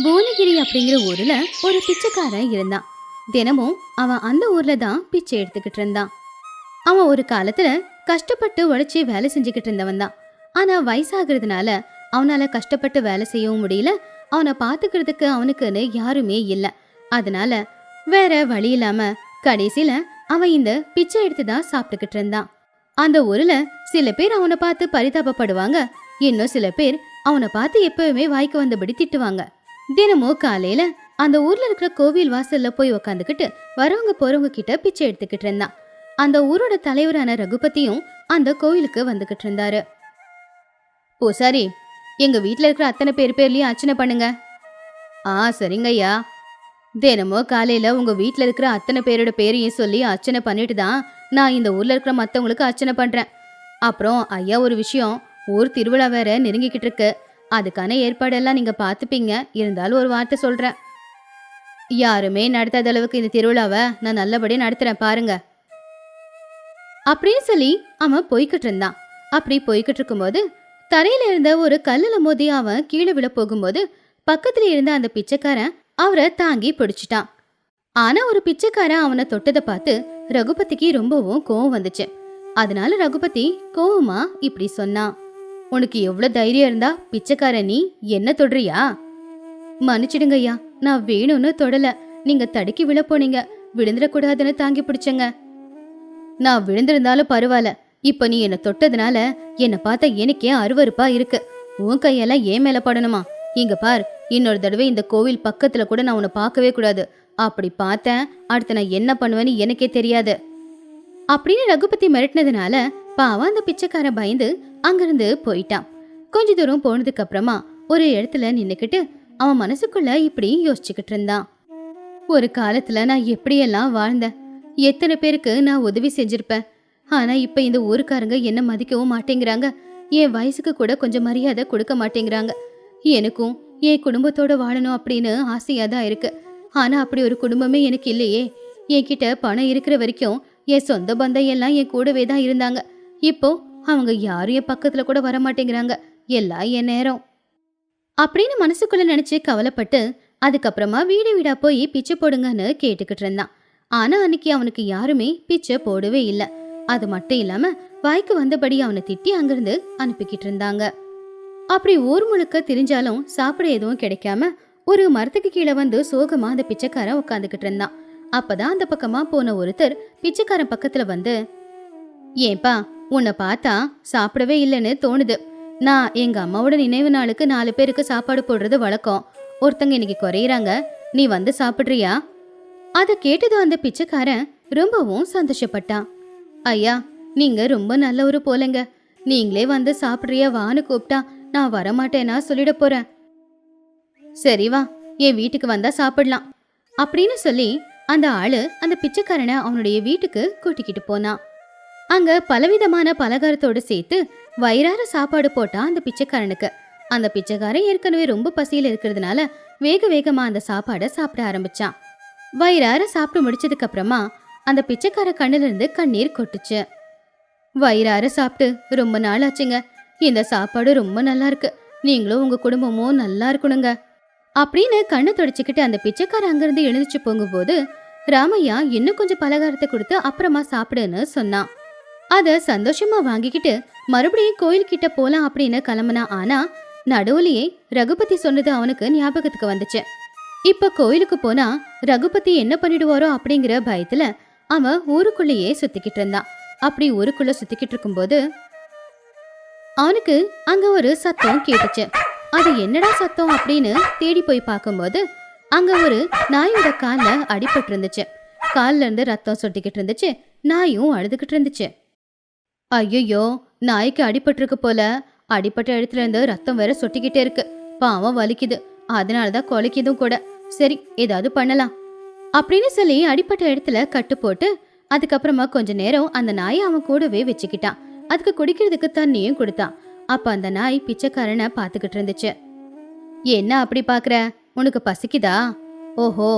புவனகிரி அப்படிங்கிற ஊர்ல ஒரு பிச்சைக்காரன் இருந்தான். தினமும் அவன் அந்த ஊர்ல தான் பிச்சை எடுத்துக்கிட்டு இருந்தான். அவன் ஒரு காலத்துல கஷ்டப்பட்டு உழைச்சி வேலை செஞ்சுக்கிட்டு இருந்தவன் தான். ஆனா வயசாகிறதுனால அவனால கஷ்டப்பட்டு வேலை செய்யவும் முடியல. அவனை பாத்துக்கிறதுக்கு அவனுக்குன்னு யாருமே இல்ல. அதனால வேற வழி இல்லாம கடைசியில அவன் இந்த பிச்சை எடுத்து தான் சாப்பிட்டுக்கிட்டு இருந்தான். அந்த ஊர்ல சில பேர் அவனை பார்த்து பரிதாபப்படுவாங்க. இன்னும் சில பேர் அவனை பார்த்து எப்பவுமே வாய்க்கு வந்தபடி திட்டுவாங்க. தினமும் காலையில அந்த ஊர்ல இருக்கிற கோவில் வாசல்ல போய் உக்காந்துக்கிட்டு வரவங்க போறவங்க கிட்ட பிச்சை எடுத்துக்கிட்டு இருந்தான். அந்த ஊரோட தலைவரான ரகுபதியும் அந்த கோயிலுக்கு வந்துகிட்டு இருந்தாரு. பூசாரி, எங்க வீட்டுல இருக்கிற அத்தனை பேர்லயும் அர்ச்சனை பண்ணுங்க. சரிங்க ஐயா. தினமும் காலையில உங்க வீட்டுல இருக்கிற அத்தனை பேரோட பேரையும் சொல்லி அர்ச்சனை பண்ணிட்டு தான் நான் இந்த ஊர்ல இருக்கிற மத்தவங்களுக்கு அர்ச்சனை பண்றேன். அப்புறம் ஐயா, ஒரு விஷயம், ஊர் திருவிழா வேற நெருங்கிக்கிட்டு இருக்கு. அதுக்கான ஏற்பாடெல்லாம் நீங்க பாத்துப்பீங்க. இருந்தாலும் ஒரு வார்த்தை சொல்றேன். யாருமே நடத்தாத அளவுக்கு இந்த திருவிழாவை நான் நல்லபடியா நடத்துறேன் பாருங்க அப்படின்னு சொல்லி அவன் போய்கிட்டு இருந்தான். அப்படி போய்கிட்டு இருக்கும்போது தரையில இருந்த ஒரு கல்லுல மோதி அவன் கீழே விழ போகும்போது பக்கத்துல இருந்த அந்த பிச்சைக்காரன் அவரை தாங்கி பிடிச்சிட்டான். ஆனா ஒரு பிச்சைக்காரன் அவனை தொட்டதை பார்த்து ரகுபதிக்கு ரொம்பவும் கோவம் வந்துச்சு. அதனால ரகுபதி கோவமா இப்படி சொன்னான். உனக்கு எவ்வளவு தைரியம் இருந்தா பிச்சைக்காரன் நீ என்ன தொடுறியா? மன்னிச்சிடுங்க ஐயா, நான் வேணும்னு தொடல. நீங்க தடுக்கி விழ போனீங்க, விழுந்துடக்கூடாதுன்னு தாங்கி பிடிச்சங்க. நான் விழுந்திருந்தாலும் பரவாயில்ல. இப்ப நீ என்ன தொட்டதுனால என்னை பார்த்தா எனக்கே அருவருப்பா இருக்கு. உன் கையெல்லாம் ஏன் மேல படணுமா? இங்க பார், இன்னொரு தடவை இந்த கோவில் பக்கத்துல கூட நான் உன்னை பார்க்கவே கூடாது. அப்படி பார்த்தேன், அடுத்து நான் என்ன பண்ணுவேன்னு எனக்கே தெரியாது அப்படின்னு ரகுபதி மிரட்டினதுனால பாவம் அந்த பிச்சைக்காரன் பயந்து அங்கிருந்து போயிட்டான். கொஞ்ச தூரம் போனதுக்கு அப்புறமா ஒரு இடத்துல நின்னுக்கிட்டு அவன் மனசுக்குள்ள இப்படி யோசிச்சுக்கிட்டு இருந்தான். ஒரு காலத்துல நான் எப்படியெல்லாம் வாழ்ந்தேன், எத்தனை பேருக்கு நான் உதவி செஞ்சிருப்பேன். ஆனா இப்ப இந்த ஊருக்காரங்க என்ன மதிக்கவும் மாட்டேங்கிறாங்க. என் வயசுக்கு கூட கொஞ்சம் மரியாதை கொடுக்க மாட்டேங்கிறாங்க. எனக்கும் என் குடும்பத்தோட வாழணும் அப்படின்னு ஆசையா தான் இருக்கு. ஆனா அப்படி ஒரு குடும்பமே எனக்கு இல்லையே. என்கிட்ட பணம் இருக்கிற வரைக்கும் என் சொந்த பந்தம் எல்லாம் என் கூடவே தான் இருந்தாங்க. இப்போ அவங்க யாரும் என் பக்கத்துல கூட வர மாட்டேங்கிறாங்க. எல்லாம் என் நேரம் அப்படின்னு மனசுக்குள்ள நினைச்சு கவலைப்பட்டு அதுக்கப்புறமா வீடு வீடா போய் பிச்சை போடுங்கன்னு கேட்டுக்கிட்டு இருந்தான். ஆனா அன்னைக்கு அவனுக்கு யாருமே பிச்சை போடவே இல்லை. அது மட்டும் இல்லாம வாய்க்கு வந்தபடி அவனை திட்டி அங்கிருந்து அனுப்பிக்கிட்டு இருந்தாங்க. அப்படி ஊர் முழுக்க திரிஞ்சாலும் சாப்பிட எதுவும் கிடைக்காம ஒரு மரத்துக்கு கீழே வந்து சோகமா அந்த பிச்சைக்காரன் உட்காந்துக்கிட்டு இருந்தான். அப்பதான் அந்த பக்கமா போன ஒருத்தர் பிச்சைக்காரன் பக்கத்துல வந்து, ஏன்பா, உன்னை பார்த்தா சாப்பிடவே இல்லைன்னு தோணுது. நான் எங்க அம்மாவோட நினைவு நாளுக்கு 4 பேருக்கு சாப்பாடு போடுறது வழக்கம். ஒருத்தங்க இன்னைக்கு குறையிறாங்க, நீ வந்து சாப்பிடுறியா? அதை கேட்டதும் அந்த பிச்சைக்காரன் ரொம்பவும் சந்தோஷப்பட்டான். ஐயா, நீங்க ரொம்ப நல்லவரு போலங்க. நீங்களே வந்து சாப்பிடுறியா வான்னு கூப்பிட்டா நான் வரமாட்டேன்னா சொல்லிட போறேன். சரி வா, என் வீட்டுக்கு வந்தா சாப்பிடலாம் அப்படின்னு சொல்லி அந்த ஆளு அந்த பிச்சைக்காரனை அவனுடைய வீட்டுக்கு கூட்டிக்கிட்டு போனான். அங்க பலவிதமான பலகாரத்தோடு சேர்த்து வயிறார சாப்பாடு போட்டா அந்த பிச்சைக்காரனுக்கு. அந்த பிச்சைக்காரன் ஏற்கனவே ரொம்ப பசியில இருக்கிறதுனால வேக வேகமா அந்த சாப்பாடை சாப்பிட ஆரம்பிச்சான். வயிறார சாப்பிட்டு முடிச்சதுக்கு அப்புறமா அந்த பிச்சைக்கார கண்ணுல இருந்து கண்ணீர் கொட்டுச்சு. வயிறார சாப்பிட்டு ரொம்ப நாள் ஆச்சுங்க. இந்த சாப்பாடு ரொம்ப நல்லா இருக்கு. நீங்களும் உங்க குடும்பமும் நல்லா இருக்கணுங்க அப்படின்னு கண்ணை தொடச்சிக்கிட்டு அந்த பிச்சைக்கார அங்கிருந்து எழுந்துச்சு போகும்போது ராமையா இன்னும் கொஞ்சம் பலகாரத்தை கொடுத்து அப்புறமா சாப்பிடுன்னு சொன்னான். அத சந்தோஷமா வாங்கிக்கிட்டு மறுபடியும் கோயில் கிட்ட போலாம் அப்படின்னு கிளம்புனா. ஆனா நடுவுலயே ரகுபதி சொன்னது அவனுக்கு ஞாபகத்துக்கு வந்துச்சு. இப்ப கோயிலுக்கு போனா ரகுபதி என்ன பண்ணிடுவாரோ அப்படிங்கிற பயத்துல அவன் ஊருக்குள்ளேயே சுத்திக்கிட்டு இருந்தான். அப்படி ஊருக்குள்ள சுத்திக்கிட்டு இருக்கும்போது அவனுக்கு அங்க ஒரு சத்தம் கேட்டுச்சு. அது என்னடா சத்தம் அப்படின்னு தேடி போய் பார்க்கும்போது அங்க ஒரு நாயோட கால்ல அடிபட்டு இருந்துச்சு. கால்ல இருந்து ரத்தம் சொட்டிக்கிட்டு இருந்துச்சு. நாயும் அழுதுகிட்டு இருந்துச்சு. ஐயோ, நாய்க்கு அடிபட்டு இருக்கு போல. அடிப்பட்ட இடத்துல இருந்து ரத்தம் வேற சொட்டிக்கிட்டே இருக்கு. பாவம் வலிக்குது, அதனாலதான் கொலைக்குதும் கூட. சரி, ஏதாவது பண்ணலாம் அப்படின்னு சொல்லி அடிப்பட்ட இடத்துல கட்டு போட்டு அதுக்கப்புறமா கொஞ்ச நேரம் அந்த நாயை அவன் கூடவே வச்சுக்கிட்டான். அதுக்கு குடிக்கிறதுக்கு தண்ணியும் கொடுத்தான். அப்ப அந்த நாய் பிச்சைக்காரனை பாத்துக்கிட்டு இருந்துச்சு. என்ன அப்படி பாக்குற, உனக்கு பசிக்குதா? ஓஹோ,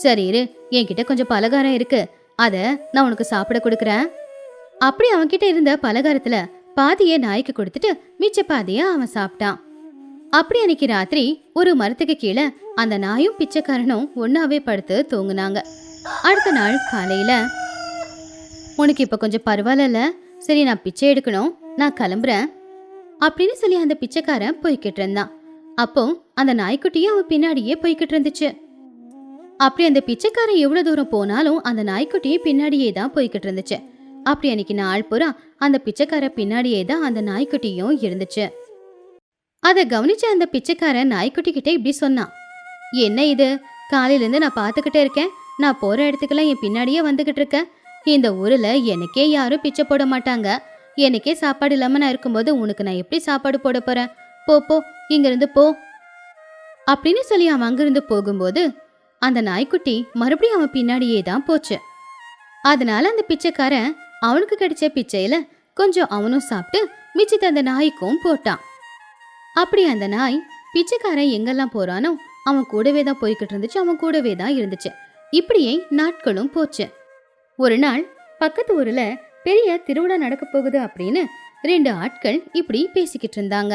சரி இரு, என்கிட்ட கொஞ்சம் பலகாரம் இருக்கு, அத நான் உனக்கு சாப்பிட கொடுக்கறேன். அப்படி அவன்கிட்ட இருந்த பலகாரத்துல பாதிய நாய்க்கு கொடுத்துட்டு மிச்ச பாதிய அவன் சாப்பிட்டான். அப்படி அன்னைக்கு ராத்திரி ஒரு மரத்துக்கு கீழே அந்த நாயும் பிச்சைக்காரனும் ஒன்னாவே படுத்து தூங்குனாங்க. அடுத்த நாள் காலையில, உனக்கு இப்ப கொஞ்சம் பரவாயில்ல, சரி நான் பிச்சை எடுக்கணும், நான் கிளம்புறேன் அப்படின்னு சொல்லி அந்த பிச்சைக்காரன் போய்கிட்டு இருந்தான். அப்போ அந்த நாய்க்குட்டியும் அவன் பின்னாடியே போய்கிட்டு இருந்துச்சு. அப்படி அந்த பிச்சைக்காரன் எவ்வளவு தூரம் போனாலும் அந்த நாய்க்குட்டியும் பின்னாடியே தான் போய்கிட்டு இருந்துச்சு. அப்படி அன்னைக்கு நாள் பூரா அந்த பிச்சைக்கார பின்னாடியே தான் அந்த நாய்க்குட்டியும் இருந்துச்சு. அதை கவனிச்ச அந்த பிச்சைக்காரன் நாய்க்குட்டி கிட்ட இப்படி சொன்னான், என்ன இது, காலையில இருந்து நான் பாத்துக்கிட்டே இருக்கேன், நான் போற இடத்துக்கெல்லாம் என் பின்னாடியே வந்துகிட்டு இருக்கேன். இந்த ஊர்ல எனக்கே யாரும் பிச்சை போட மாட்டாங்க, எனக்கே சாப்பாடு இல்லாம நான் இருக்கும்போது உனக்கு நான் எப்படி சாப்பாடு போட போறேன், போ போ இங்க இருந்து போ அப்படின்னு சொல்லி அவன் அங்கிருந்து போகும்போது அந்த நாய்க்குட்டி மறுபடியும் அவன் பின்னாடியே தான் போச்சு. அதனால அந்த பிச்சைக்காரன் அவனுக்கு கிடைச்ச பிச்சையில கொஞ்சம் அவனும் சாப்பிட்டு மிச்சத்தை அந்த நாய்க்கும் போட்டான். அப்படி அந்த நாய் பிச்சைக்காரன் எங்கெல்லாம் போறானோ அவன் கூடவே தான் போய்கிட்டு இருந்துச்சு, அவன் கூடவே தான் இருந்துச்சு. இப்படியே நாட்களும் போச்சு. ஒரு நாள் பக்கத்து ஊர்ல பெரிய திருவிழா நடக்க போகுது அப்படின்னு 2 ஆட்கள் இப்படி பேசிக்கிட்டு இருந்தாங்க.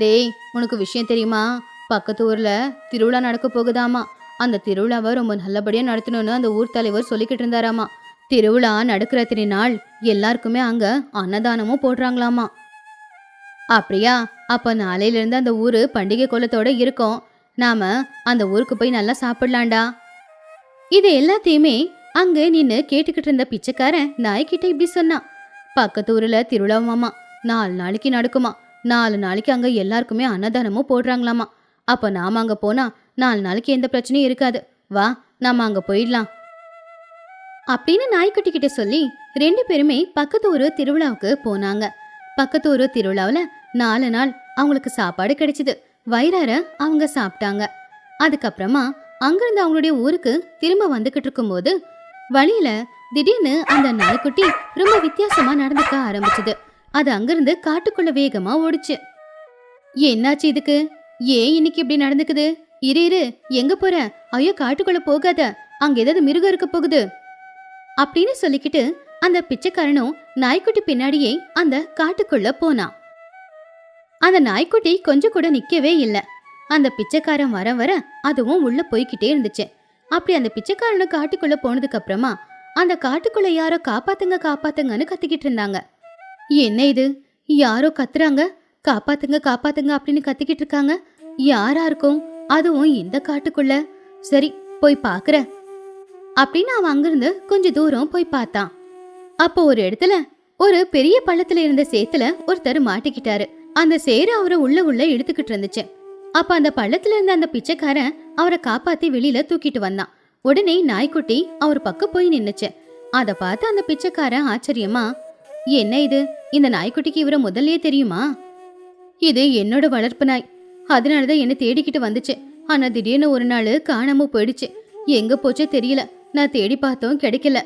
டேய், உனக்கு விஷயம் தெரியுமா, பக்கத்து ஊர்ல திருவிழா நடக்க போகுதாமா, அந்த திருவிழாவை ரொம்ப நல்லபடியா நடத்தணும்னு அந்த ஊர் தலைவர் சொல்லிக்கிட்டு இருந்தாராமா. திருவிழா நடக்கிற 3 நாள் எல்லாருக்குமே அங்க அன்னதானமும் போடுறாங்களாமா. அப்படியா, அப்ப நாளையில இருந்து அந்த ஊரு பண்டிகை கோலத்தோட இருக்கும், நாம அந்த ஊருக்கு போய் நல்லா சாப்பிடலாண்டா. இது எல்லாத்தையுமே அங்க நின்னு கேட்டுக்கிட்டு இருந்த பிச்சைக்காரன் நாய்கிட்ட இப்படி சொன்னான். பக்கத்து ஊர்ல திருவிழாவாமா, 4 நாளைக்கு நடக்குமா, 4 நாளைக்கு அங்க எல்லாருக்குமே அன்னதானமும் போடுறாங்களாமா. அப்ப நாம அங்க போனா 4 நாளைக்கு எந்த பிரச்சனையும் இருக்காது, வா நாம அங்க போயிடலாம் அப்படின்னு நாய்க்குட்டி கிட்ட சொல்லி 2 பேருமே பக்கத்து ஊரு திருவிழாவுக்கு போனாங்க. பக்கத்து ஊரு திருவிழாவுல 4 நாள் அவங்களுக்கு சாப்பாடு கிடைச்சது, வயிறார அவங்க சாப்பிட்டாங்க. அதுக்கப்புறமா அங்கிருந்து அவங்களுடைய ஊருக்கு திரும்ப வந்துகிட்டு இருக்கும் போது வழியில திடீர்னு அந்த நாய்க்குட்டி ரொம்ப வித்தியாசமா நடந்துக்க ஆரம்பிச்சது. அது அங்கிருந்து காட்டுக்குள்ள வேகமா ஓடிச்சு. என்னாச்சு இதுக்கு, ஏன் இன்னைக்கு இப்படி நடந்துக்குது, இரு இரு எங்க போற, ஐயோ காட்டுக்குள்ள போகாத, அங்க ஏதாவது மிருகம் இருக்க போகுது அப்படின்னு சொல்லிக்கிட்டு அந்த பிச்சைக்காரனும் நாய்க்குட்டி பின்னாடியே அந்த காட்டுக்குள்ள போனான். அந்த நாய்க்குட்டி கொஞ்சம் கூட நிக்கவே இல்லை. அந்த பிச்சைக்காரன் வர வர அதுவும் உள்ள போய்கிட்டே இருந்துச்சு. அப்படி அந்த பிச்சைக்காரனு காட்டுக்குள்ள போனதுக்கு அப்புறமா அந்த காட்டுக்குள்ள யாரோ காப்பாத்துங்க காப்பாத்துங்கன்னு கத்திக்கிட்டு இருந்தாங்க. என்ன இது, யாரோ கத்துறாங்க, காப்பாத்துங்க காப்பாத்துங்க அப்படின்னு கத்திக்கிட்டு இருக்காங்க, யாரா இருக்கும், அதுவும் இந்த காட்டுக்குள்ள, சரி போய் பாக்குற அப்படின்னு அவன் அங்கிருந்து கொஞ்சம் தூரம் போய் பார்த்தான். அப்போ ஒரு இடத்துல ஒரு பெரிய பள்ளத்துல இருந்த சேத்துல ஒருத்தர் மாட்டிக்கிட்டாரு. அந்த சேரு அவரை உள்ள இழுத்துக்கிட்டு இருந்துச்சு. அப்ப அந்த பள்ளத்துல இருந்த அந்த பிச்சைக்காரன் அவரை காப்பாத்தி வெளியில தூக்கிட்டு வந்தான். உடனே நாய்க்குட்டி அவர் பக்கம் போய் நின்னுச்சு. அத பார்த்து அந்த பிச்சைக்காரன் ஆச்சரியமா, என்ன இது, இந்த நாய்க்குட்டிக்கு இவரை முதல்லயே தெரியுமா, இது என்னோட வளர்ப்பு நாய், அதனாலதான் என்ன தேடிக்கிட்டு வந்துச்சு, ஆனா திடீர்னு ஒரு நாள் காணாம போயிடுச்சு, எங்க போச்சே தெரியல, நான் தேடி பார்த்தோம் கிடைக்கல.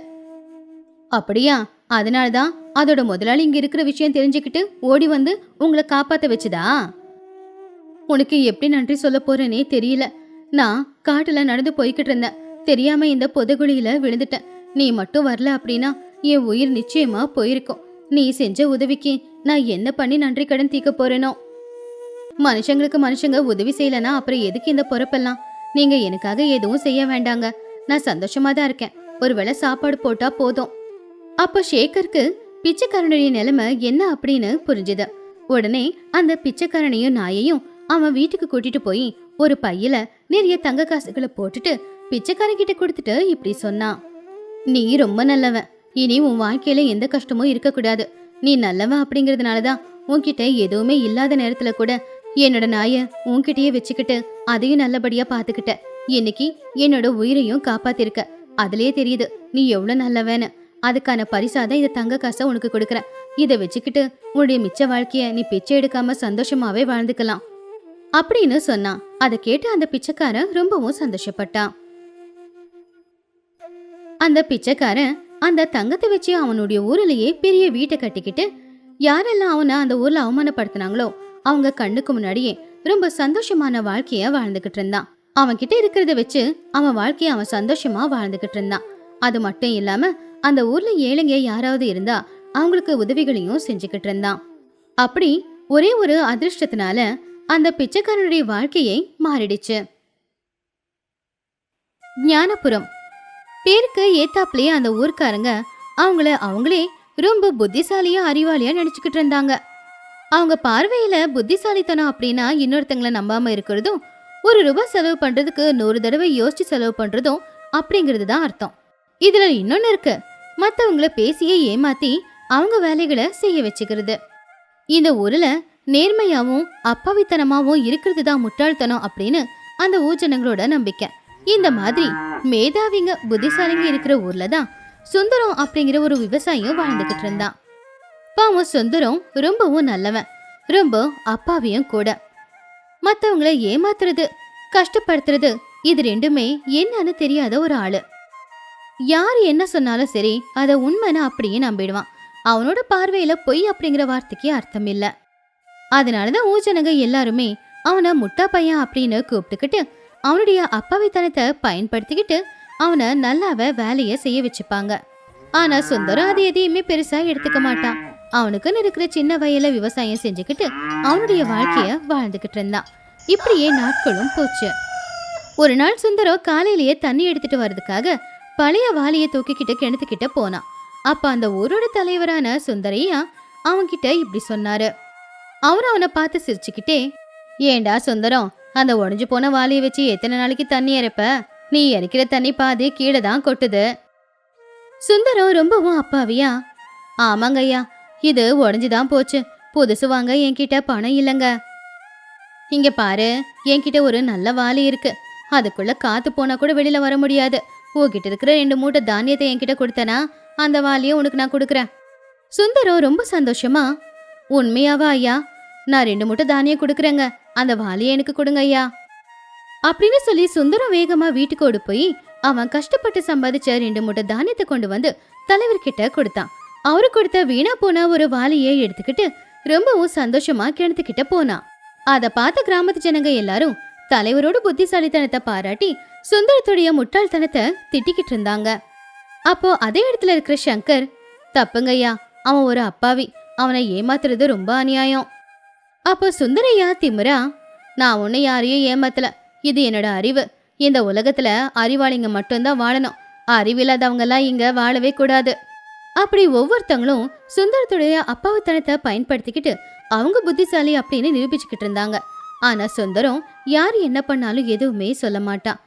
அப்படியா, அதனாலதான் அதோட முதலாளி இங்க இருக்கிற விஷயம் தெரிஞ்சுக்கிட்டு ஓடி வந்து உங்களை காப்பாத்த வச்சுதா, உனக்கு எப்படி நன்றி சொல்ல போறேனே தெரியல, நான் காட்டுல நடந்து போய்கிட்டு இருந்தேன், தெரியாம இந்த புதகுழியில விழுந்துட்டேன், நீ மட்டும் வரல அப்படின்னா என் உயிர் நிச்சயமா போயிருக்கும், நீ செஞ்ச உதவிக்கு நான் என்ன பண்ணி நன்றி கடன் தீர்க்க போறேனோ, மனுஷங்களுக்கு மனுஷங்க உதவி செய்யலனா அப்புறம் எதுக்கு இந்த பொறுப்பெல்லாம், நீங்க எனக்காக எதுவும் செய்ய வேண்டாங்க, நான் சந்தோஷமா தான் இருக்கேன், ஒருவேளை சாப்பாடு போட்டா போதும். அப்ப சேகருக்கு பிச்சைக்காரனுடைய நிலைமை என்ன அப்படின்னு புரிஞ்சுது. உடனே அந்த பிச்சைக்காரனையும் நாயையும் அவன் வீட்டுக்கு கூட்டிட்டு போய் ஒரு பையில நிறைய தங்க காசுகளை போட்டுட்டு பிச்சைக்காரன் கொடுத்துட்டு இப்படி சொன்னான், நீ ரொம்ப நல்லவன், இனி உன் வாழ்க்கையில எந்த கஷ்டமும் இருக்க கூடாது, நீ நல்லவன் அப்படிங்கறதுனாலதான் உன்கிட்ட எதுவுமே இல்லாத நேரத்துல கூட என்னோட நாய உன்கிட்டயே வச்சுக்கிட்டு அதையும் நல்லபடியா பாத்துக்கிட்ட, இன்னைக்கு என்னோட உயிரையும் காப்பாத்திருக்க, அதுலயே தெரியுது நீ எவ்வளவு நல்லவன்னு, அதுக்கான பரிசாதான் இந்த தங்க காசை உனக்கு கொடுக்கறேன், இதை வச்சுக்கிட்டு உன்னுடைய மிச்ச வாழ்க்கைய நீ பிச்சை எடுக்காம சந்தோஷமாவே வாழ்ந்துக்கலாம் அப்படின்னு சொன்னான். அதை கேட்டு அந்த பிச்சைக்காரன் ரொம்பவும் சந்தோஷப்பட்டான். அந்த பிச்சைக்காரன் அந்த தங்கத்தை வச்சு அவனுடைய ஊர்லயே பெரிய வீட்டை கட்டிக்கிட்டு யாரெல்லாம் அவனை அந்த ஊர்ல அவமானப்படுத்தினாங்களோ அவங்க கண்ணுக்கு முன்னாடியே ரொம்ப சந்தோஷமான வாழ்க்கைய வாழ்ந்துகிட்டு இருந்தான். அவன் கிட்ட இருக்கிறத வச்சு அவன் வாழ்க்கைய அவன் சந்தோஷமா வாழ்ந்துகிட்டு இருந்தான். அது மட்டும் இல்லாம அந்த ஊர்ல ஏழைங்க யாராவது இருந்தா அவங்களுக்கு உதவிகளையும் செஞ்சுக்கிட்டு இருந்தான். அப்படி ஒரே ஒரு அதிர்ஷ்டத்தினால அந்த பிச்சைக்காரனுடைய வாழ்க்கையை மாறிடுச்சு. ஞானபுரம். பேருக்கு ஏத்தாப்லயே அந்த ஊர்க்காரங்க அவங்களே ரொம்ப புத்திசாலியா அறிவாளியா நினைச்சுக்கிட்டு இருந்தாங்க. அவங்க பார்வையில புத்திசாலித்தனம் அப்படின்னா இன்னொருத்தங்களை நம்பாம இருக்கிறதும், ₹1 செலவு பண்றதுக்கு 100 தடவை யோசிச்சு செலவு பண்றதும் அப்படிங்கிறது தான் அர்த்தம். இதுல இன்னொன்னு இருக்கு, மத்தவங்கள பேசியே ஏமாத்தி அவங்க வேலைகளை செய்ய வச்சுக்கிறது. இந்த ஊர்ல நேர்மையாவும் அப்பாவித்தனமாவும் இருக்கிறது தான் முட்டாள்தனம் அப்படின்னு அந்த ஊர்ஜனங்களோட நம்பிக்கை. இந்த மாதிரி மேதாவிங்க புத்திசாலிங்க இருக்கிற ஊர்ல தான் சுந்தரம் அப்படிங்கிற ஒரு விவசாயியும் வாழ்ந்துகிட்டு இருந்தான். பாவம் சுந்தரம் ரொம்பவும் நல்லவன், ரொம்ப அப்பாவியும் கூட. மத்தவங்கள ஏமாத்துறது, கஷ்டப்படுத்துறது, இது ரெண்டுமே என்னன்னு தெரியாத ஒரு ஆளு. யாரு என்ன சொன்னாலும் சரி அத உண்மைன்னு அப்படியே நம்பிடுவான். அவனோட பார்வையில பொய் அப்படிங்கிற வார்த்தைக்கு அர்த்தம் இல்ல. அதனாலதான் ஊஜனங்க எல்லாருமே அவனை முட்டா பையன் அப்படின்னு கூப்பிட்டுக்கிட்டு அவனுடைய அப்பாவித்தனத்தை பயன்படுத்திக்கிட்டு அவனை நல்லாவே வேலைய செய்ய வச்சுப்பாங்க. ஆனா சுந்தரம் அது எதையுமே பெருசா எடுத்துக்க மாட்டான். அவனுக்குன்னு இருக்கிற சின்ன வயல விவசாயம் செஞ்சுக்கிட்டு அவனுடைய வாழ்க்கைய வாழ்ந்துகிட்டு இருந்தான். இப்படியே நாட்களும் போச்சு. ஒரு நாள் சுந்தரம் காலையிலேயே தண்ணி எடுத்துட்டு வர்றதுக்காக பழைய வாளிய தூக்கிக்கிட்டு கிணத்துக்கிட்ட போனான். அப்ப அந்த ஊரோட தலைவரான சுந்தரையா அவன்கிட்ட இப்படி சொன்னாரு. அவனை பார்த்து சிரிச்சுக்கிட்டே, ஏண்டா சுந்தரம், அந்த உடஞ்சு போன வாளியை வச்சு எத்தனை நாளைக்கு தண்ணி இறைப்ப? நீ இறைக்கிற தண்ணி பாதி கீழே தான் கொட்டுது. சுந்தரம் ரொம்பவும் அப்பாவியா, ஆமாங்க ஐயா, இது உடஞ்சுதான் போச்சு, புதுசு வாங்க என்கிட்ட பணம் இல்லைங்க. இங்க பாரு, என்கிட்ட ஒரு நல்ல வாளி இருக்கு, அதுக்குள்ள காத்து போனா கூட வெளியில வர முடியாது. உன்கிட்ட இருக்கிற 2 மூட்டை தானியத்தை என்கிட்ட கொடுத்தனா அந்த வாளியை உனக்கு நான் கொடுக்குறேன். சுந்தரம் ரொம்ப சந்தோஷமா, உண்மையாவா ஐயா? நான் 2 மூட்டை தானியம் கொடுக்குறேங்க, அந்த வாளியை எனக்கு கொடுங்க ஐயா அப்படின்னு சொல்லி சுந்தரம் வேகமா வீட்டுக்கு ஓடி போய் அவன் கஷ்டப்பட்டு சம்பாதிச்ச 2 மூட்டை தானியத்தை கொண்டு வந்து தலைவர்கிட்ட கொடுத்தான். அவரு கொடுத்த வீணா போன ஒரு வாளியை எடுத்துக்கிட்டு ரொம்பவும் சந்தோஷமா கிணத்துக்கிட்ட போனான். அதை பார்த்த கிராமத்து ஜனங்க எல்லாரும் தலைவரோட புத்திசாலித்தனத்தை பாராட்டி சுந்தரத்துடைய முட்டாள்தனத்தை திட்டிக்கிட்டு இருந்தாங்க. அப்போ அதே இடத்துல இருக்கிற சங்கர், தப்புங்கய்யா, அவன் ஒரு அப்பாவி, அவனை ஏமாத்துறது ரொம்ப அநியாயம். அப்போ சுந்தரையா திமிரா, நான் ஒண்ணு யாரையும் ஏமாத்தல, இது என்னோட அறிவு. இந்த உலகத்துல அறிவாளிங்க மட்டும்தான் வாழணும், அறிவில்லாதவங்க எல்லாம் இங்க வாழவே கூடாது. அப்படி ஒவ்வொருத்தங்களும் சுந்தரத்துடைய அப்பாவித்தனத்தை பயன்படுத்திக்கிட்டு அவங்க புத்திசாலி அப்படின்னு நிரூபிச்சுக்கிட்டு இருந்தாங்க. ஆனா சுந்தரம் யாரு என்ன பண்ணாலும் எதுவுமே சொல்ல மாட்டான்.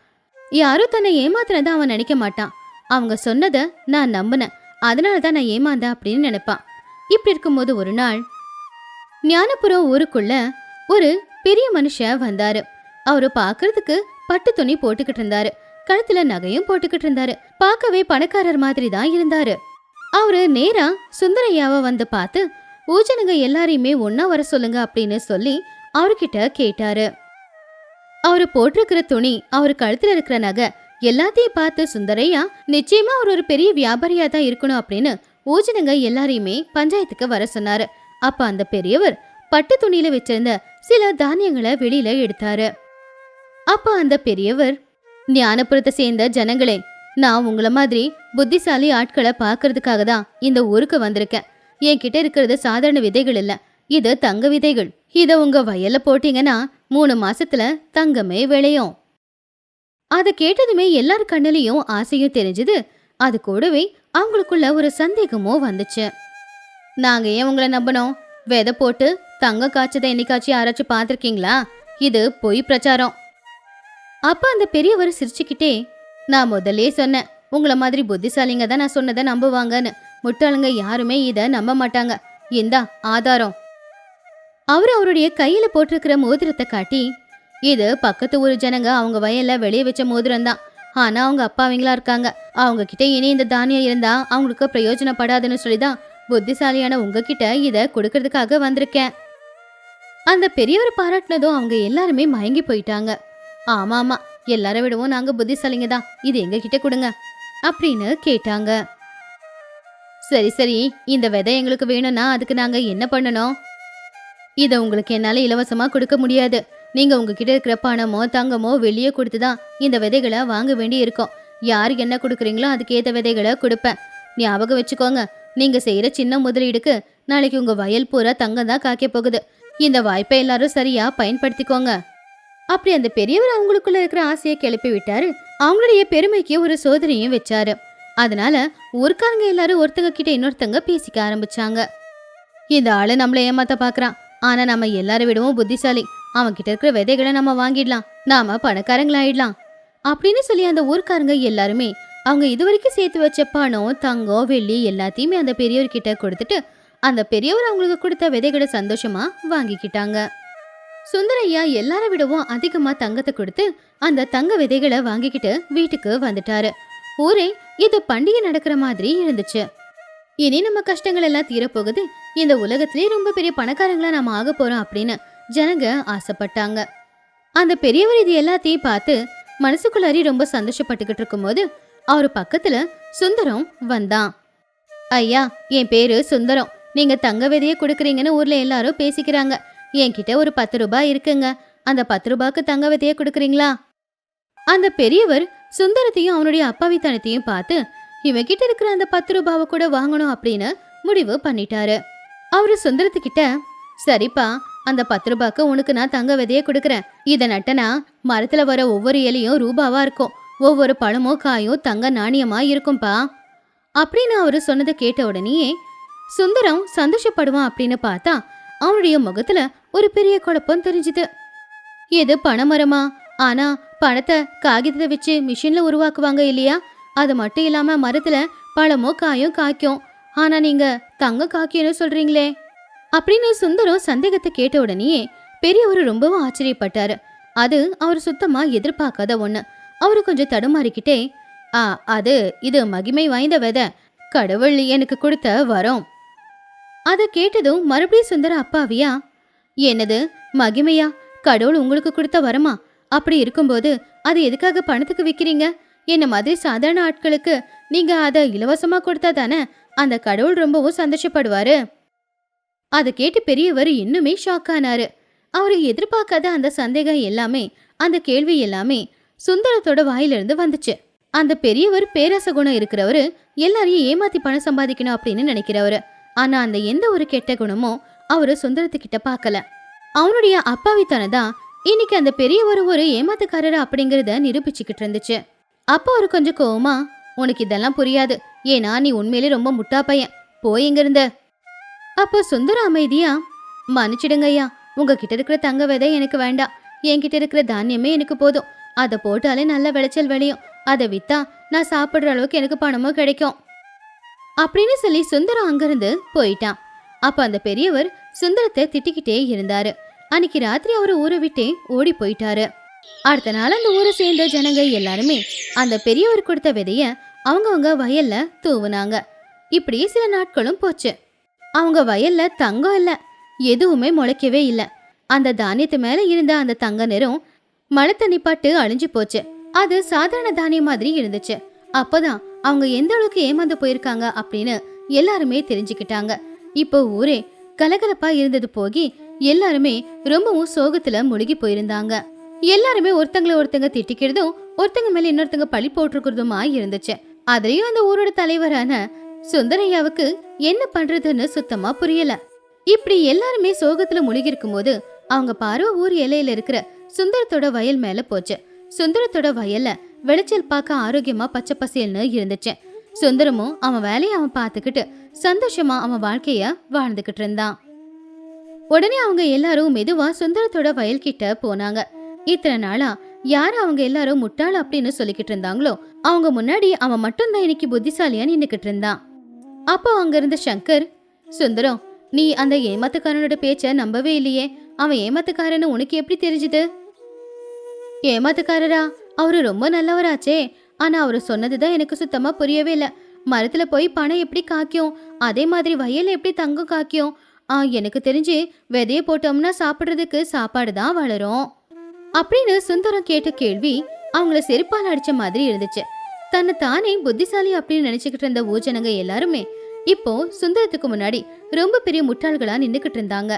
யாரும் தன்னை ஏமாத்தினதான் அவன் நினைக்க மாட்டான். அவங்க சொன்னதை நான் நம்பினேன், அதனாலதான் நான் ஏமாந்தேன் அப்படின்னு நினைப்பான். இப்படி இருக்கும்போது ஒரு நாள் ஞானபுரம் ஊருக்குள்ள ஒரு பெரிய மனுஷன் வந்தாரு. அவரு பாக்குறதுக்கு பட்டு துணி போட்டுக்கிட்டு இருந்தாரு, கழுத்துல நகையும் போட்டுக்கிட்டு இருந்தாரு. பார்க்கவே பணக்காரர் மாதிரி தான் இருந்தாரு. அவரு நேரா சுந்தரையாவை வந்து பார்த்து ஊஜனங்க எல்லாரையுமே ஒன்னா வர சொல்லுங்க அப்படின்னு சொல்லி அவர்கிட்ட கேட்டாரு. அவரு போட்டிருக்கிற துணி, அவரு கழுத்துல இருக்கிற நகை எல்லாத்தையும் பார்த்து சுந்தரையா நிச்சயமா அவர் ஒரு பெரிய வியாபாரியா தான் இருக்கணும் அப்படின்னு ஊஜனங்க எல்லாரையுமே பஞ்சாயத்துக்கு வர சொன்னாரு. அப்ப அந்த பெரியவர் பட்டு துணியில வச்சிருந்த சில தானியங்களை வெளியில எடுத்தாரு. அப்ப அந்த பெரியவர், ஞானபுரத்தை சேர்ந்த ஜனங்களே, நான் உங்கள மாதிரி புத்திசாலி ஆட்களை பாக்குறதுக்காக தான் இந்த ஊருக்கு வந்திருக்கேன். என்கிட்ட இருக்கிறது சாதாரண விதைகள் இல்ல, இது தங்க விதைகள். இத உங்க வயல்ல போட்டீங்கன்னா 3 மாசத்துல தங்கமே விளையும். அத கேட்டதுமே எல்லார் கண்ணிலையும் ஆசையும் தெரிஞ்சது. அது கூடவே அவங்களுக்குள்ள ஒரு சந்தேகமும் வந்துச்சு. நாங்க ஏன் உங்களை நம்பணும்? விதை போட்டு தங்கம் காய்ச்சதை என்னைக்காச்சும் யாராச்சும் பார்த்துருக்கீங்களா? இது பொய் பிரச்சாரம். அப்ப அந்த பெரியவர் சிரிச்சுக்கிட்டே, நான் முதல்லே சொன்னேன், உங்களை மாதிரி புத்திசாலிங்க தான் நான் சொன்னதை நம்புவாங்கன்னு. முட்டாளுங்க யாருமே இதை நம்ப மாட்டாங்க. இந்தா ஆதாரம். அவருடைய கையில போட்டிருக்கிற மோதிரத்தை காட்டி, இது பக்கத்து ஊர் ஜனங்க அவங்க வயல்ல வெளியே வச்ச மோதிரம் தான். ஆனா அவங்க அப்பாவிங்களா இருக்காங்க, அவங்க கிட்ட இனி இந்த தானியம் இருந்தா அவங்களுக்கு பிரயோஜனப்படாதுன்னு சொல்லிதான் புத்திசாலியான உங்ககிட்ட இத கொடுக்கறதுக்காக வந்திருக்கேன். அந்த பெரியவர் பாராட்டினதும் அவங்க எல்லாருமே மயங்கி போயிட்டாங்க. ஆமா, எல்லாரை விடவும் நாங்க புத்திசாலிங்க தான், இது எங்க கிட்ட கொடுங்க அப்படின்னு கேட்டாங்க. சரி, இந்த விதை எங்களுக்கு வேணும்னா அதுக்கு நாங்க என்ன பண்ணணும்? இத உங்களுக்கு என்னால இலவசமா கொடுக்க முடியாது. நீங்க உங்ககிட்ட இருக்கிற பணமோ தங்கமோ வெளியே கொடுத்துதான் இந்த விதைகளை வாங்க வேண்டி இருக்கும். யாரு என்ன கொடுக்குறீங்களோ அதுக்கேற்ற விதைகளை கொடுப்பேன். ஞாபகம் வச்சுக்கோங்க, நீங்க செய்யற சின்ன முதலீடுக்கு நாளைக்கு உங்க வயல் பூரா தங்கம் தான் காய்க்க போகுது. இந்த வாய்ப்பை எல்லாரும் சரியா பயன்படுத்திக்கோங்க. அப்படி அந்த பெரியவர் அவங்களுக்குள்ள இருக்கிற ஆசையை கிளப்பி விட்டாரு. அவங்களுடைய பெருமைக்கு ஒரு சோதனையும் வச்சாரு. அதனால ஊர்க்காரங்க எல்லாரும் ஒருத்தங்க கிட்ட இன்னொருத்தங்க பேசிக்க ஆரம்பிச்சாங்க. இந்த ஆளு நம்மள ஏமாத்த பாக்குறான். ஆனா நம்ம எல்லாரும் விடவும் புத்திசாலி. அவன் கிட்ட இருக்கிற விதைகளை நம்ம வாங்கிடலாம். நாம பணக்காரங்களாயிடலாம் அப்படின்னு சொல்லி அந்த ஊர்க்காரங்க எல்லாருமே அவங்க இதுவரைக்கும் சேர்த்து வச்ச பணம், தங்கம், வெள்ளி எல்லாத்தையுமே அந்த பெரியவர்கிட்ட கொடுத்துட்டு அந்த பெரியவர் அவங்களுக்கு கொடுத்த விதைகளை சந்தோஷமா வாங்கிக்கிட்டாங்க. சுந்தரையா எல்லார விடவும் அதிகமா தங்கத்தை கொடுத்து அந்த தங்க விதைகளை வாங்கிக்கிட்டு வீட்டுக்கு வந்துட்டாரு. ஊரே இது பண்டிகை நடக்கிற மாதிரி இருந்துச்சு. இனி நம்ம கஷ்டங்கள் எல்லாம் தீரப்போகுது, இந்த உலகத்திலே ரொம்ப பெரிய பணக்காரங்களா நம்ம ஆக போறோம் அப்படின்னு ஜனங்க ஆசைப்பட்டாங்க. அந்த பெரியவர் இது எல்லாத்தையும் பார்த்து மனசுக்குள்ளாரி ரொம்ப சந்தோஷப்பட்டுக்கிட்டு இருக்கும்போது அவரு பக்கத்துல சுந்தரம் வந்தான். ஐயா, என் பேரு சுந்தரம். நீங்க தங்க விதைய கொடுக்குறீங்கன்னு ஊர்ல எல்லாரும் பேசிக்கிறாங்க. என்கிட்ட ஒரு 10 ரூபாய் இருக்குங்க. அந்த 10 ரூபாய்க்கு தங்க விதைய கொடுக்குறீங்களா? அந்த பெரியவர் சுந்தரத்தையும் அவனுடைய அப்பாவித்தனத்தையும் பார்த்து இவகிட்ட இருக்கிற அந்த 10 ரூபாவை கூட வாங்கணும் அப்படின்னு முடிவு பண்ணிட்டாரு. அவரு சுந்தரத்துக்கிட்ட, சரிப்பா, அந்த 10 ரூபாய்க்கு உனக்கு நான் தங்க விதைய கொடுக்குறேன். இதை நட்டனா மரத்துல வர ஒவ்வொரு இலையும் ரூபாவா இருக்கும், ஒவ்வொரு பழமும் காயும் தங்க நாணயமா இருக்கும்பா அப்படின்னு அவரு சொன்னதை கேட்ட உடனேயே சுந்தரம் சந்தோஷப்படுவான் அப்படின்னு பார்த்தா அவனுடைய முகத்துல ஒரு பெரிய குழப்பம் தெரிஞ்சுது. எது பனைமரமா? ஆனா பணத்தை காகிதத்தை வச்சு மிஷின்ல உருவாக்குவாங்க இல்லையா? அது மட்டும் இல்லாம மரத்துல பழமோ காயும் காய்க்கும். ஆனா நீங்க தங்க காய்க்குன்னு சொல்றீங்களே அப்படின்னு சுந்தரம் சந்தேகத்தை கேட்ட உடனேயே பெரியவர் ரொம்பவும் ஆச்சரியப்பட்டாரு. அது அவர் சுத்தமா எதிர்பார்க்காத ஒண்ணு. அவரு கொஞ்சம் தடுமாறிக்கிட்டே, இது மகிமை வாய்ந்த விதை, கடவுள் எனக்கு கொடுத்த வரம். அதை கேட்டதும் மறுபடியும் சுந்தர அப்பாவியா, என்னது மகிமையா? கடவுள் உங்களுக்கு கொடுத்த வரமா? அப்படி இருக்கும்போது அது எதுக்காக பணத்துக்கு விற்கிறீங்க? என்ன மாதிரி சாதாரண ஆட்களுக்கு நீங்க அதை இலவசமா கொடுத்தா தானே அந்த கடவுள் ரொம்பவும் சந்தோஷப்படுவாரு. அதை கேட்டு பெரியவர் இன்னுமே ஷாக் ஆனாரு. அவரு எதிர்பார்க்காத அந்த சந்தேகம் எல்லாமே, அந்த கேள்வி எல்லாமே சுந்தரத்தோட வாயிலிருந்து வந்துச்சு. அந்த பெரியவர் பேராச குணம் இருக்கிறவரு, எல்லாரையும் ஏமாத்தி பணம் சம்பாதிக்கணும் அப்படின்னு நினைக்கிறவரு. ஆனா அந்த எந்த ஒரு கெட்ட குணமும் அவரு சுந்தரத்துக்கிட்ட பார்க்கல. அவனுடைய அப்பாவித்தனதான் இன்னைக்கு அந்த பெரியவர் ஒரு ஏமாத்துக்காரர் அப்படிங்கறத நிரூபிச்சுக்கிட்டு இருந்துச்சு. அப்போ அவரு கொஞ்சம் கோவமா, உனக்கு இதெல்லாம் புரியாது, ஏன்னா நீ உண்மையிலே ரொம்ப முட்டா பையன், போய் இங்க இருந்த. அப்போ சுந்தரம் அமைதியா, மன்னிச்சிடுங்க ஐயா, உங்ககிட்ட இருக்கிற தங்க விதை எனக்கு வேண்டாம். என்கிட்ட இருக்கிற தானியமே எனக்கு போதும். அதை போட்டாலே நல்ல விளைச்சல் விளையும். அதை வித்தா நான் சாப்பிடுற அளவுக்கு எனக்கு பணமும் கிடைக்கும் அப்படின்னு சொல்லி சுந்தரம் அங்கிருந்து போயிட்டான். அப்ப அந்த பெரியவர் சுந்தரத்தை திட்டிக்கிட்டே இருந்தாரு. அன்னைக்கு ராத்திரி அவரு ஊரை விட்டே ஓடி போயிட்டாரு. அடுத்த நாள் அந்த ஊரை சேர்ந்த ஜனங்க எல்லாருமே அந்த பெரியவர் கொடுத்த விதைய அவங்கவங்க வயல்ல தூவுனாங்க. இப்படி சில நாட்களும் போச்சு. அவங்க வயல்ல தங்கம் இல்ல, எதுவுமே முளைக்கவே இல்ல. அந்த தானியத்து மேல இருந்த அந்த தங்க நிறம் மழை தண்ணி பட்டு அழிஞ்சு போச்சு. அது சாதாரண தானியம் மாதிரி இருந்துச்சு. அப்பதான் அவங்க எந்த அளவுக்கு ஏமாந்து போயிருக்காங்க அப்படின்னு எல்லாருமே தெரிஞ்சுக்கிட்டாங்க. இப்போ ஊரே கலகலப்பா இருந்தது போகி எல்லாருமே ரொம்பவும் சோகத்துல முழுகி போயிருந்தாங்க. எல்லாருமே ஒருத்தங்களை ஒருத்தங்க திட்டிக்கிறதும் ஒருத்தங்க மேல இன்னொருத்தங்க பழி போட்டிருக்கிறதுமா இருந்துச்சு. அதுலயும் அந்த ஊரோட தலைவரான சுந்தரையாவுக்கு என்ன பண்றதுன்னு சுத்தமா புரியல. இப்படி எல்லாருமே சோகத்துல முழுகி இருக்கும் போது அவங்க பார்வை ஊர் எல்லையில இருக்கிற சுந்தரத்தோட வயல் மேல போச்சு. சுந்தரத்தோட வயல்ல விளைச்சல் பார்க்க ஆரோக்கியமா பச்சை பசேல்னு இருந்துச்சு. சுந்தரமும் அவன் வேலையை அவன் பார்த்துக்கிட்டு சந்தோஷமா அவன் வாழ்க்கைய வாழ்ந்துகிட்டு இருந்தான். உடனே அவங்க எல்லாரும் மெதுவா சுந்தரத்தோட வயல் கிட்ட போனாங்க. இத்தனை நாளா யாரு அவங்க எல்லாரும் முட்டாள் அப்படின்னு சொல்லிக்கிட்டு இருந்தாங்களோ அவங்க முன்னாடி அவன் மட்டும்தான் இன்னைக்கு புத்திசாலியா நின்னுக்கிட்டு இருந்தான். அப்போ அங்க இருந்த சங்கர், சுந்தரம், நீ அந்த ஏமாத்துக்காரனோட பேச்ச நம்பவே இல்லையே, அவன் ஏமாத்துக்காரன்னு உனக்கு எப்படி தெரிஞ்சுது? ஏமாத்துக்காரரா? அவரு ரொம்ப நல்லவராச்சே. ஆனா அவரு சொன்னதுதான் எனக்கு சுத்தமா புரியவே இல்லை. மரத்துல போய் பணம் எப்படி காய்க்கும், அதே மாதிரி வயல்ல எப்படி தங்கம் காய்க்கும்? எனக்கு தெரிஞ்சு விதைய போட்டோம்னா சாப்பிடுறதுக்கு சாப்பாடு தான் வளரும் அப்படின்னு சுந்தரம் கேட்ட கேள்வி அவங்கள செருப்பால் அடிச்ச மாதிரி இருந்துச்சு. தன்னை தானே புத்திசாலி அப்படின்னு நினைச்சுக்கிட்டு இருந்த ஊஜனங்க எல்லாருமே இப்போ சுந்தரத்துக்கு முன்னாடி ரொம்ப பெரிய முட்டாள்களா நின்னுக்கிட்டு இருந்தாங்க.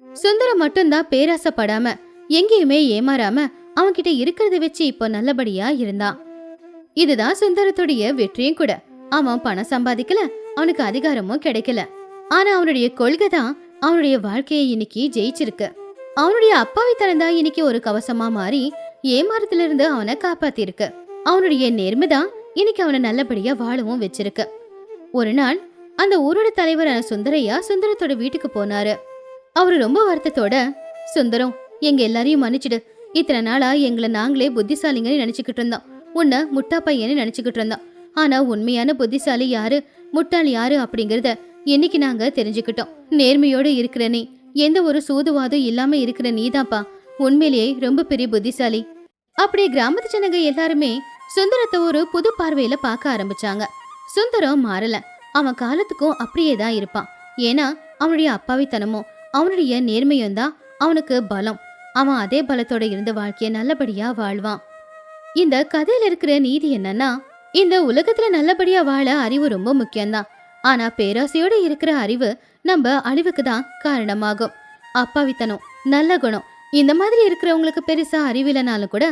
சுந்தரம் மட்டும்தான் பேராசப்படாம எங்கேயுமே ஏமாறாம அவன்கிட்ட இருக்கிறத வச்சு இப்போ நல்லபடியா இருந்தான். இதுதான் சுந்தரத்துடைய வெற்றியும் கூட. அவன் பணம் சம்பாதிக்கல, அவனுக்கு அதிகாரமும் கிடைக்கல. ஆனா அவனுடைய கொள்கை தான் அவனுடைய வாழ்க்கையை இன்னைக்கு ஜெயிச்சிருக்கு. அவனுடைய அப்பாவித்தனம் தான் இன்னைக்கு ஒரு கவசமா மாறி ஏமாறத்துல இருந்து அவனை காப்பாத்திருக்கு. அவனுடைய நேர்மைதான் இன்னைக்கு அவனை நல்லபடியா வாழவும் வச்சிருக்கு. ஒரு நாள் அந்த ஊரோட தலைவரான சுந்தரையா சுந்தரத்தோட வீட்டுக்கு போனாரு. அவரு ரொம்ப வருத்தத்தோட, சுந்தரம், எங்க எல்லாரையும் மன்னிச்சிடு. இத்தனை நாளா எங்களை நாங்களே புத்திசாலிங்கன்னு நினைச்சுக்கிட்டு இருந்தோம். உன்னை முட்டா பையன்னு நினைச்சுக்கிட்டு இருந்தோம். ஆனா உண்மையான புத்திசாலி யாரு, முட்டாள் யாரு அப்படிங்கறத இன்னைக்கு நாங்க தெரிஞ்சுக்கிட்டோம். நேர்மையோட இருக்கிற நீ, எந்த ஒரு சூதுவாதம் இல்லாம இருக்கிற நீதான்ப்பா உண்மையிலேயே ரொம்ப பெரிய புத்திசாலி. அப்படியே கிராமத்து ஜனங்க எல்லாருமே சுந்தரத்தை ஒரு புது பார்வையில பார்க்க ஆரம்பிச்சாங்க. சுந்தரம் மாறல. அவன் காலத்துக்கும் அப்படியே தான் இருப்பான். ஏன்னா அவனுடைய அப்பாவித்தனமும் அவனுடைய நேர்மையும் தான் அவனுக்கு பலம். அவன் அதே பலத்தோட இருந்த வாழ்க்கைய நல்லபடியா வாழ்வான். இந்த கதையில இருக்கிற நீதி என்னன்னா, இந்த உலகத்துல நல்லபடியா வாழ அறிவு ரொம்ப முக்கியம்தான். ஆனா பேராசையோட இருக்கிற அறிவு நம்ம அழிவுக்கு தான் காரணமாகும். அப்பாவித்தனம், நல்ல குணம் இந்த மாதிரி இருக்கிறவங்களுக்கு பெருசா அறிவில்லைனாலும் கூட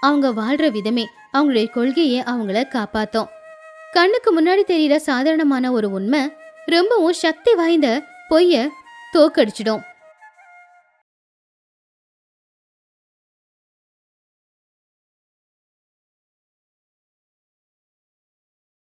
அவங்க வாழ்ற விதமே அவங்களுடைய கொள்கையே அவங்கள காப்பாத்தும். கண்ணுக்கு முன்னாடி தெரியற சாதாரணமான ஒரு உண்மை ரொம்பவும் சக்தி வாய்ந்த பொய்ய தோக்கடிச்சிடும்.